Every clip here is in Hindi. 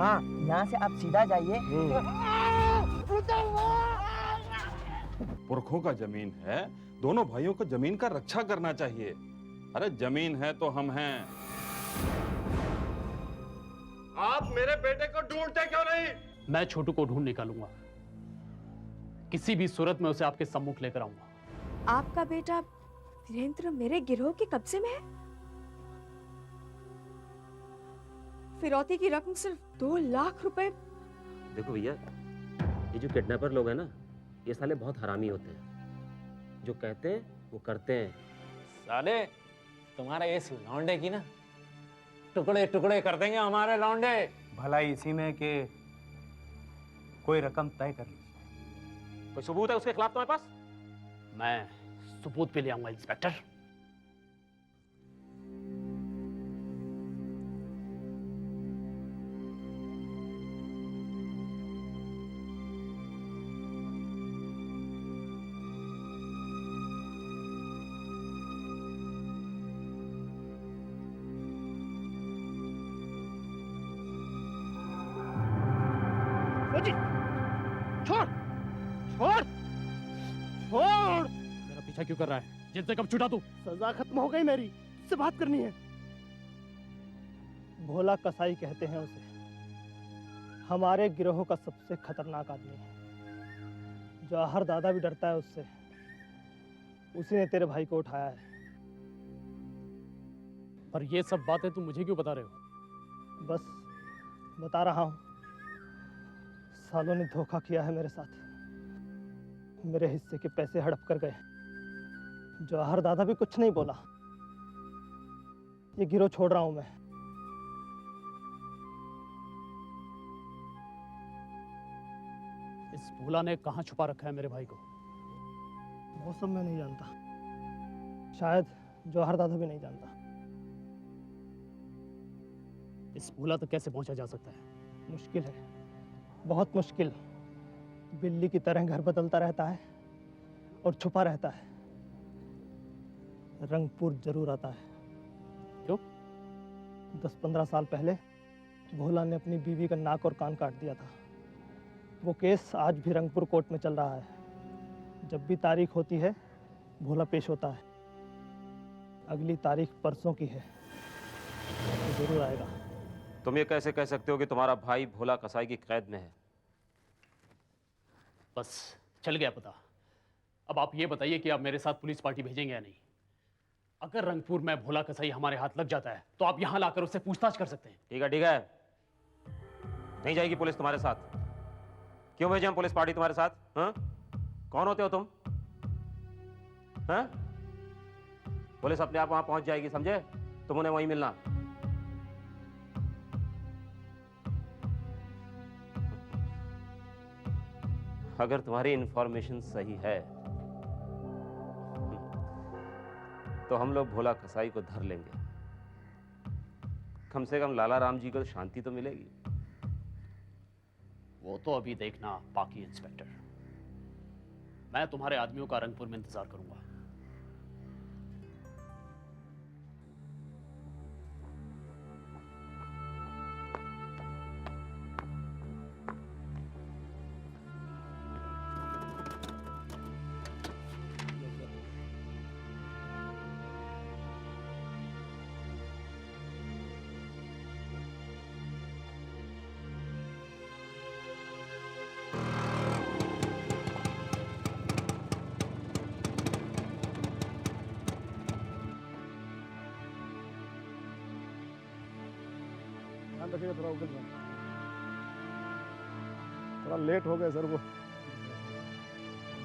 हाँ, यहाँ से आप सीधा जाइए। पुरखों का जमीन है, दोनों भाइयों को जमीन का रक्षा करना चाहिए। अरे जमीन है तो हम हैं। आप मेरे बेटे को ढूंढते क्यों नहीं? मैं छोटू को ढूंढ निकालूंगा, किसी भी सूरत में उसे आपके सम्मुख लेकर आऊंगा। आपका बेटा वीरेंद्र मेरे गिरोह के कब्जे में है? फिरौती की रकम सिर्फ 2 लाख रुपए। देखो भैया, ये जो किडनैपर लोग हैं ना, ये साले बहुत हरामी होते हैं। जो कहते हैं वो करते हैं। साले तुम्हारे इस लौंडे की ना टुकड़े टुकड़े कर देंगे हमारे लौंडे। भला इसी में कि कोई रकम तय कर लीजिए। कोई सबूत है उसके खिलाफ तुम्हारे पास? मैं सबूत पे ले आऊंगा इंस्पेक्टर। छोड़ छोड़ छोड़! मेरा पीछा क्यों कर रहा है? जिनसे कब छूटा तू? सजा खत्म हो गई मेरी, उससे बात करनी है। भोला कसाई कहते हैं उसे, हमारे गिरोह का सबसे खतरनाक आदमी है। जवाहर दादा भी डरता है उससे। उसी ने तेरे भाई को उठाया है। पर ये सब बातें तुम मुझे क्यों बता रहे हो? बस बता रहा हूं, सालों ने धोखा किया है मेरे साथ। मेरे हिस्से के पैसे हड़प कर गए। जवाहर दादा भी कुछ नहीं बोला। ये गिरोह छोड़ रहा हूं मैं। इस भोला ने कहां छुपा रखा है मेरे भाई को? वो सब मैं नहीं जानता, शायद जवाहर दादा भी नहीं जानता। इस भोला तक कैसे पहुंचा जा सकता है? मुश्किल है, बहुत मुश्किल। बिल्ली की तरह घर बदलता रहता है और छुपा रहता है। रंगपुर जरूर आता है। क्यों? 10-15 साल पहले भोला ने अपनी बीवी का नाक और कान काट दिया था। वो केस आज भी रंगपुर कोर्ट में चल रहा है। जब भी तारीख होती है भोला पेश होता है। अगली तारीख परसों की है, तो जरूर आएगा। तुम ये कैसे कह सकते हो कि तुम्हारा भाई भोला कसाई की कैद में है? बस चल गया पता। अब आप ये बताइए कि आप मेरे साथ पुलिस पार्टी भेजेंगे या नहीं? अगर रंगपुर में भोला कसाई हमारे हाथ लग जाता है तो आप यहां लाकर उससे पूछताछ कर सकते हैं। ठीक है ठीक है, नहीं जाएगी पुलिस तुम्हारे साथ। क्यों भेजे हम पुलिस पार्टी तुम्हारे साथ? हाँ, कौन होते हो तुम? हाँ, पुलिस अपने आप वहां पहुंच जाएगी, समझे? तुम उन्हें वहीं मिलना। अगर तुम्हारी इंफॉर्मेशन सही है तो हम लोग भोला कसाई को धर लेंगे। कम से कम लाला राम जी को शांति तो मिलेगी। वो तो अभी देखना बाकी इंस्पेक्टर। मैं तुम्हारे आदमियों का रंगपुर में इंतजार करूंगा। ध्यान रखिएगा थोड़ा उगल में। थोड़ा लेट हो गया सर, वो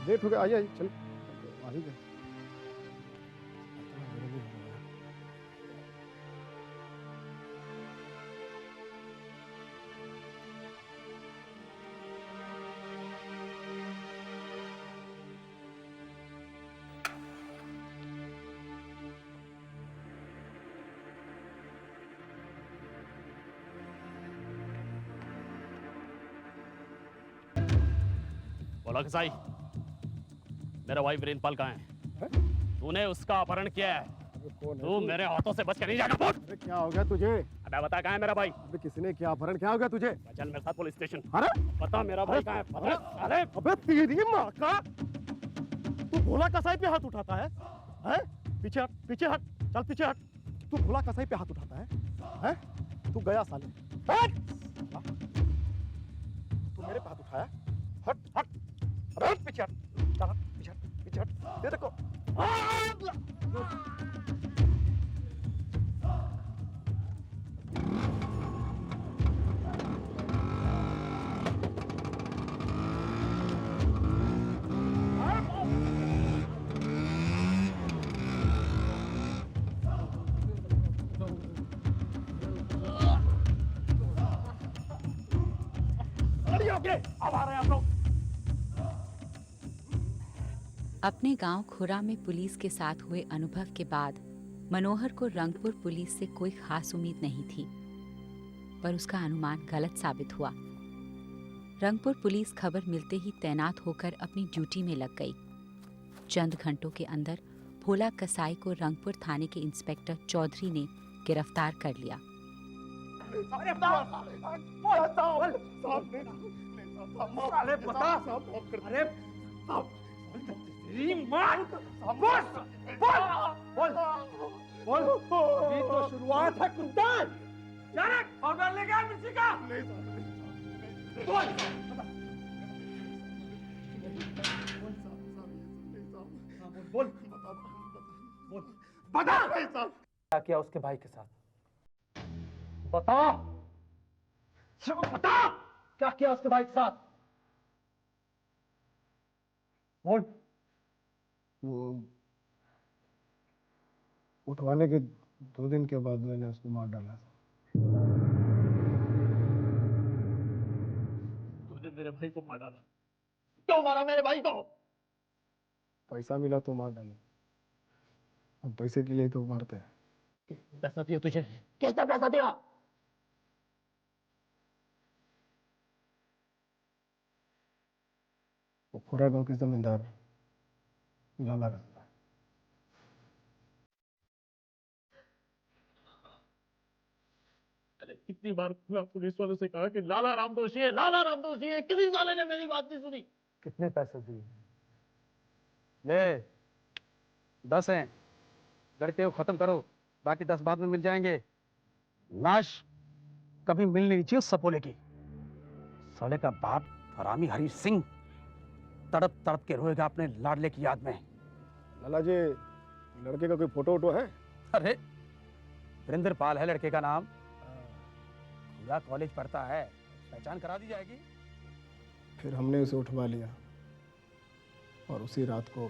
लेट हो गया। आइए आइए, चल आ ही गए। भोला कसाई, मेरा भाई वीरेंद्र पाल कहाँ है? तूने उसका अपहरण किया है। कौन है तू मेरे हाथों से बच कर नहीं जाना। बोल। अरे क्या हो गया तुझे? अबे बता कहाँ है मेरा भाई? अबे किसने क्या अपहरण, क्या हो गया तुझे? चल मेरे साथ पुलिस स्टेशन। अरे बता मेरा भाई कहाँ है? बता। अरे अबे तेरी माँ का, तू भोला कसाई पे हाथ उठाता है? हैं? पीछे हट, पीछे हट, चल पीछे हट। तू भोला कसाई पे हाथ उठाता है? हैं? तू गया साले। हट! तू मेरे पे हाथ उठाया? हट हट, अबे हट पीछे हट, चल हट, पीछे हट, पीछे हट, ये देखो। अपने गांव खुरा में पुलिस के साथ हुए अनुभव के बाद मनोहर को रंगपुर पुलिस से कोई खास उम्मीद नहीं थी, पर उसका अनुमान गलत साबित हुआ। रंगपुर पुलिस खबर मिलते ही तैनात होकर अपनी ड्यूटी में लग गई। चंद घंटों के अंदर भोला कसाई को रंगपुर थाने के इंस्पेक्टर चौधरी ने गिरफ्तार कर लिया। अभी तो शुरुआत है कुत्ता। ऑर्डर ले गया मिर्ची का। बोल बोल बता क्या किया उसके भाई के साथ? बता बता, क्या किया उसके भाई के साथ? बोल। वो उठवाने के 2 दिन के बाद मैंने उसको मार डाला था। तूने मेरे भाई को मार डाला? क्यों मारा मेरे भाई को? पैसा मिला तो मार डाला। अब पैसे के लिए तो मारते हैं। पैसा दिया तुझे? किसने पैसा दिया? वो खुरा गांव के जमींदार लाला रहता है। कितनी बार पुलिस वालों से कहा कि लाला राम दोषी है, लाला राम दोषी है, किसी साले ने मेरी बात नहीं सुनी। कितने पैसे दिए? ले 10 हैं, लड़के को खत्म करो, बाकी 10 बाद में मिल जाएंगे। लाश कभी मिल नहीं चाहिए सपोले की। साले का बाप हरामी हरी सिंह तड़प तड़प के रोएगा अपने लाडले की याद में। लाला जी, लड़के का कोई फोटो वोटो है? अरे वीरेंद्र पाल है लड़के का नाम, पूरा कॉलेज पढ़ता है, पहचान करा दी जाएगी। फिर हमने उसे उठवा लिया और उसी रात को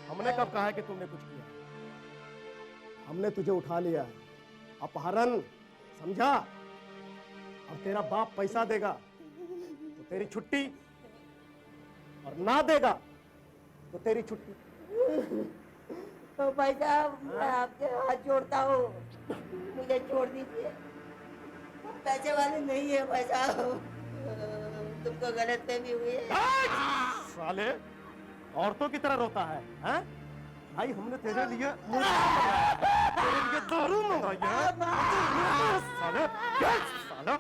हमने कब कहा है कि तुमने कुछ किया? हमने तुझे उठा लिया, अपहरण समझा। अब तेरा बाप पैसा देगा तो तेरी छुट्टी, और ना देगा तो तेरी छुट्टी। तो भाई साहब, मैं आपके हाथ जोड़ता हूँ, मुझे छोड़ दीजिए। पैसे वाले नहीं है भाई साहब, तुमको गलतफहमी हुई है। साले औरतों की तरह रोता है, हैं? भाई हमने तेरे लिए दारू मंगाई है। साले साला,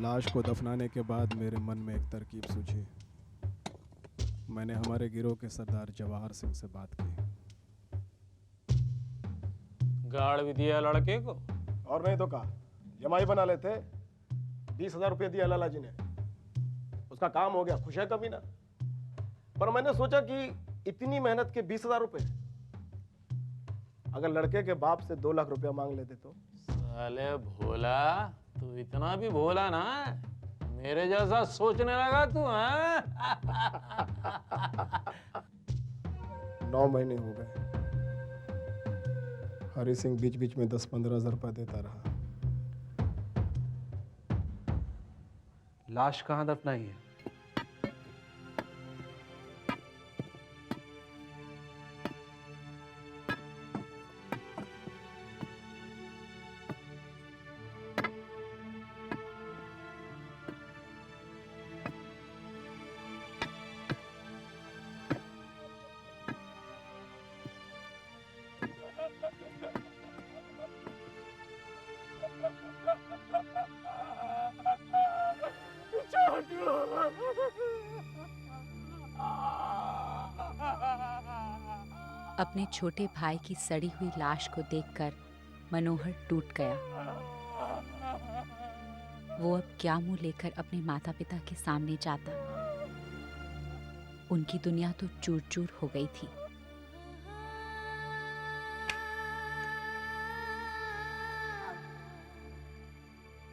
लाश को दफनाने के बाद मेरे मन में एक तरकीब सूझी। मैंने हमारे गिरोह के सरदार जवाहर सिंह से बात की। गाड़ भी दिया लड़के को। और नहीं तो कहा, जमाई बना लेते। 20,000 रुपये दिया लाला जी ने, उसका काम हो गया। खुश है कभी ना। पर मैंने सोचा कि इतनी मेहनत के 20,000 रुपये अगर लड़के के बाप से 2 लाख रुपया मांग लेते तो। साले भोला, तू इतना भी भोला ना है? मेरे जैसा सोचने लगा तू है? 9 महीने हो गए। हरी सिंह बीच बीच में 10-15 हजार रुपया देता रहा। लाश कहाँ दफनाई है? अपने छोटे भाई की सड़ी हुई लाश को देखकर मनोहर टूट गया। वो अब क्या मुंह लेकर अपने माता पिता के सामने जाता? उनकी दुनिया तो चूर चूर हो गई थी।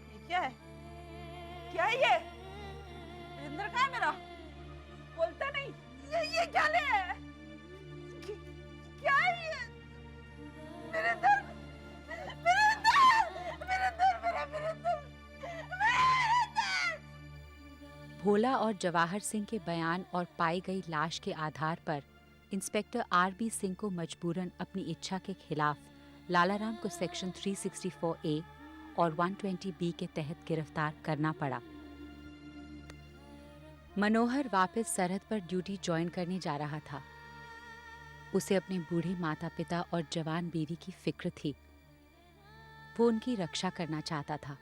ये क्या है? क्या है ये? वीरेंद्र कहाँ है मेरा? बोलता नहीं। ये क्या ले? क्या है ये? वीरेंद्र, वीरेंद्र, वीरेंद्र, मेरा वीरेंद्र, वीरेंद्र। भोला और जवाहर सिंह के बयान और पाई गई लाश के आधार पर इंस्पेक्टर आर.बी. सिंह को मजबूरन अपनी इच्छा के खिलाफ लालाराम को सेक्शन 364A और 120B के तहत गिरफ्तार करना पड़ा। मनोहर वापस सरहद पर ड्यूटी ज्वाइन करने जा रहा था। उसे अपने बूढ़े माता पिता और जवान बीवी की फिक्र थी। वो उनकी रक्षा करना चाहता था,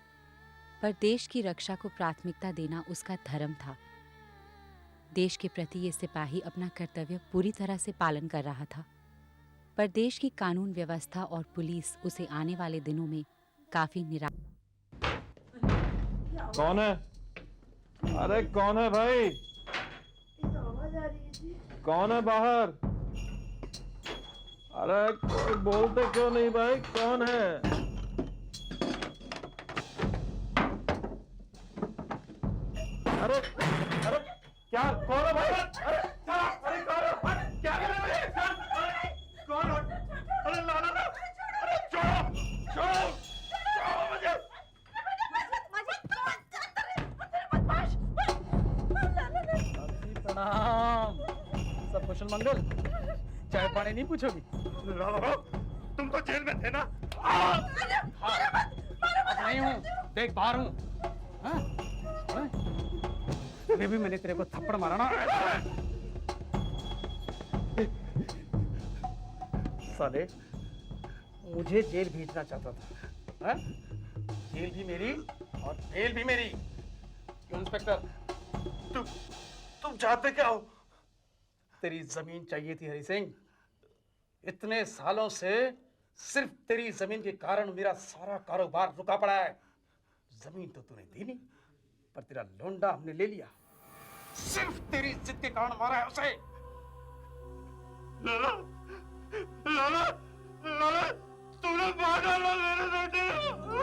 पर देश की रक्षा को प्राथमिकता देना उसका धर्म था। देश के प्रति ये सिपाही अपना कर्तव्य पूरी तरह से पालन कर रहा था, पर देश की कानून व्यवस्था और पुलिस उसे आने वाले दिनों में काफी निराश। कौन है? अरे कौन है भाई? कौन है बाहर? अरे कोई बोलते क्यों नहीं भाई? कौन है? अरे अरे क्या? कौन है भाई? अरे अरे कौन है? क्या कर रहे हैं? कौन है? अरे लाला ना! अरे छोड़ो छोड़ो छोड़ो मुझे! प्रणाम। सब कुशल मंगल? चाय पानी नहीं पूछोगी? तुम तो जेल में थे ना? नहीं हूँ, देख बाहर हूँ। अभी भी मैंने तेरे को थप्पड़ मारा ना। साले, मुझे जेल भेजना चाहता था। है? जेल भी मेरी और जेल भी मेरी। क्यों इंस्पेक्टर? तुम चाहते क्या हो? तेरी जमीन चाहिए थी हरि सिंह। इतने सालों से सिर्फ तेरी जमीन के कारण मेरा सारा कारोबार रुका पड़ा है। जमीन तो तूने दी नहीं, पर तेरा लोंडा हमने ले लिया। सिर्फ तेरी जिद के कारण मारा है उसे। लाला लाला लाला तूने मार डाला मेरे बेटे को।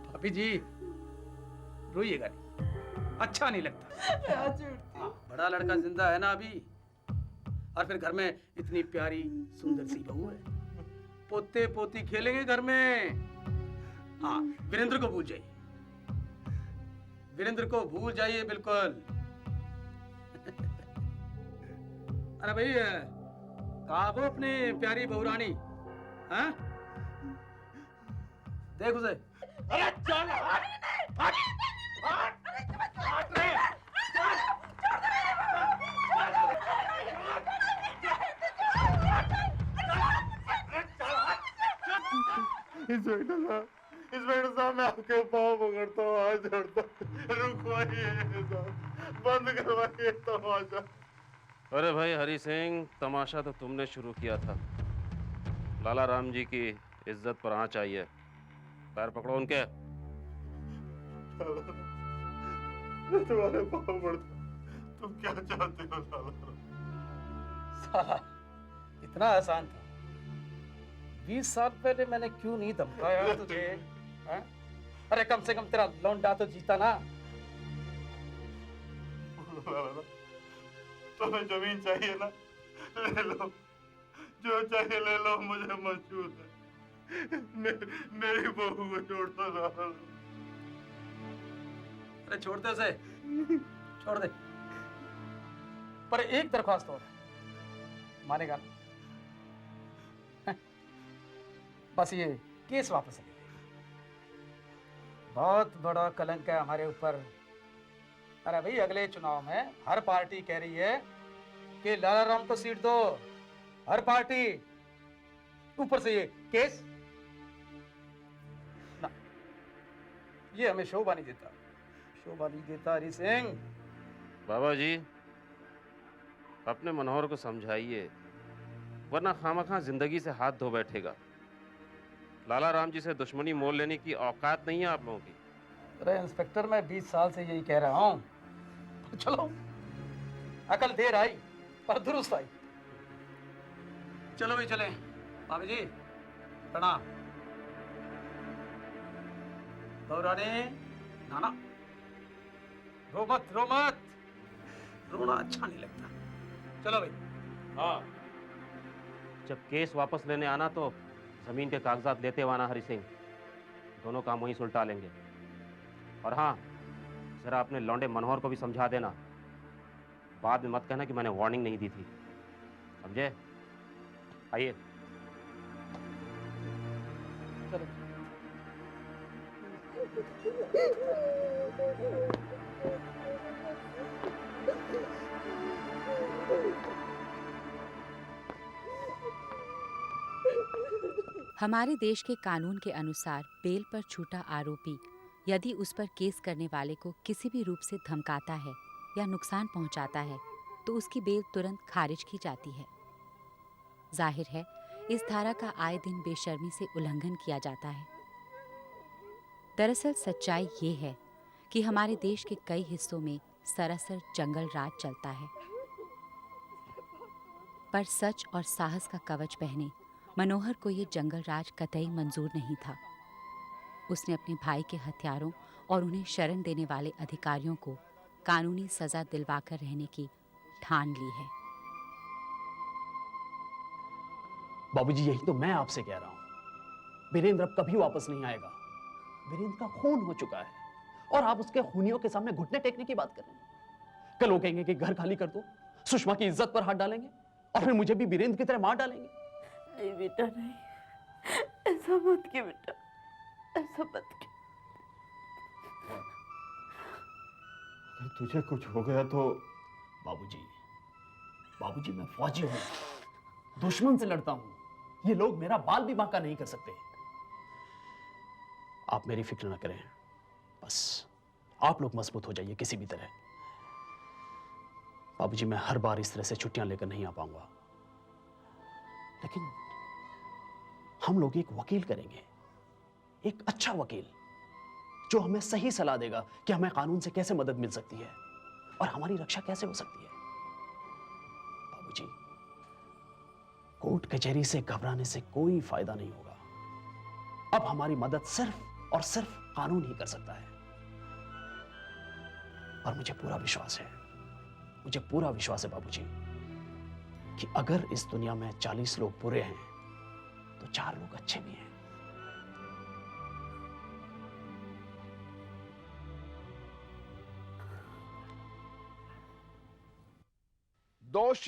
भाभी जी रोइएगा नहीं, अच्छा नहीं लगता। बड़ा लड़का जिंदा है ना अभी, और फिर घर में इतनी प्यारी सुंदर सी बहू है। पोते पोती खेलेंगे घर में। हाँ, वीरेंद्र को भूल जाइए, वीरेंद्र को भूल जाइए बिल्कुल। अरे भाई, कहाँ वो अपनी प्यारी बहुरानी? हाँ, देख उसे। अरे चल हट हट हट हट रे इंस्पेक्टर साहब मैं आपके पाँव पकड़ता हूँ, हाथ जोड़ता हूँ, रुकवाइए साहब, बंद करवाइए तमाशा। अरे भाई हरी सिंह, तमाशा तो तुमने शुरू किया था। लाला राम जी की इज्जत पर आँच आई है। पैर पकड़ो उनके। मैं तुम्हारे पाँव पड़ता, तुम क्या चाहते हो लाला? साला इतना आसान था? 20 साल पहले मैंने क्यों नहीं धमकाया तुझे? हैं? अरे कम से कम तेरा लौंडा तो जीता ना। लाला, तुम्हें जमीन चाहिए ना, ले लो, जो चाहिए ले लो, मुझे मंजूर है। मेरी बहू को छोड़ दो लाला। अरे छोड़ दे उसे, छोड़ दे। पर एक दरख्वास्त और, मानेगा ना? बस ये केस वापस ले। बहुत बड़ा कलंक है हमारे ऊपर। अरे भाई अगले चुनाव में हर पार्टी कह रही है कि लाला राम को सीट दो, हर पार्टी। ऊपर से ये केस ना, ये हमें शोभा नहीं देता, शोभा नहीं देता हरी सिंह। बाबा जी अपने मनोहर को समझाइए, वरना खामखा जिंदगी से हाथ धो बैठेगा। लाला राम जी से दुश्मनी मोल लेने की औकात नहीं है आप लोगों की। अरे इंस्पेक्टर मैं 20 साल से यही कह रहा हूँ। चलो अकल देर आई पर दुरुस्त आई। चलो भी चले। भाभी जी प्रणाम। गौरानी नाना, रो मत, रो मत, रोना अच्छा नहीं लगता। चलो भाई। हाँ, जब केस वापस लेने आना तो जमीन के कागजात लेते हुए आना हरी सिंह। दोनों काम वहीं सुलटा लेंगे। और हाँ, जरा अपने लौंडे मनोहर को भी समझा देना। बाद में मत कहना कि मैंने वार्निंग नहीं दी थी, समझे? आइए। चलो। हमारे देश के कानून के अनुसार बेल पर छूटा आरोपी यदि उस पर केस करने वाले को किसी भी रूप से धमकाता है या नुकसान पहुंचाता है तो उसकी बेल तुरंत खारिज की जाती है। जाहिर है इस धारा का आए दिन बेशर्मी से उल्लंघन किया जाता है। दरअसल सच्चाई ये है कि हमारे देश के कई हिस्सों में सरासर जंगल राज चलता है। पर सच और साहस का कवच पहने मनोहर को ये जंगल राज कतई मंजूर नहीं था। उसने अपने भाई के हत्यारों और उन्हें शरण देने वाले अधिकारियों को कानूनी सजा दिलवाकर रहने की ठान ली है। बाबूजी यही तो मैं आपसे कह रहा हूं। वीरेंद्र अब कभी वापस नहीं आएगा। वीरेंद्र का खून हो चुका है और आप उसके खूनियों के सामने घुटने टेकने की बात कर रहे हैं। कल वो कहेंगे कि घर खाली कर दो, सुषमा की इज्जत पर हाथ डालेंगे और फिर मुझे भी वीरेंद्र की तरह मार डालेंगे। नहीं बेटा नहीं, ऐसा मत के बेटा, ऐसा मत के। अगर तुझे कुछ हो गया तो? बाबूजी मैं फौजी हूं, दुश्मन से लड़ता हूं। ये लोग मेरा बाल भी बांका नहीं कर सकते। आप मेरी फिक्र ना करें, बस आप लोग मजबूत हो जाइए किसी भी तरह। बाबूजी मैं हर बार इस तरह से छुट्टियां लेकर नहीं आ पाऊंगा, लेकिन हम लोग एक वकील करेंगे, एक अच्छा वकील जो हमें सही सलाह देगा कि हमें कानून से कैसे मदद मिल सकती है और हमारी रक्षा कैसे हो सकती है। बाबूजी कोर्ट कचहरी से घबराने से कोई फायदा नहीं होगा। अब हमारी मदद सिर्फ और सिर्फ कानून ही कर सकता है। और मुझे पूरा विश्वास है बाबूजी कि अगर इस दुनिया में 40 लोग बुरे हैं तो 4 लोग अच्छे भी हैं। दोषी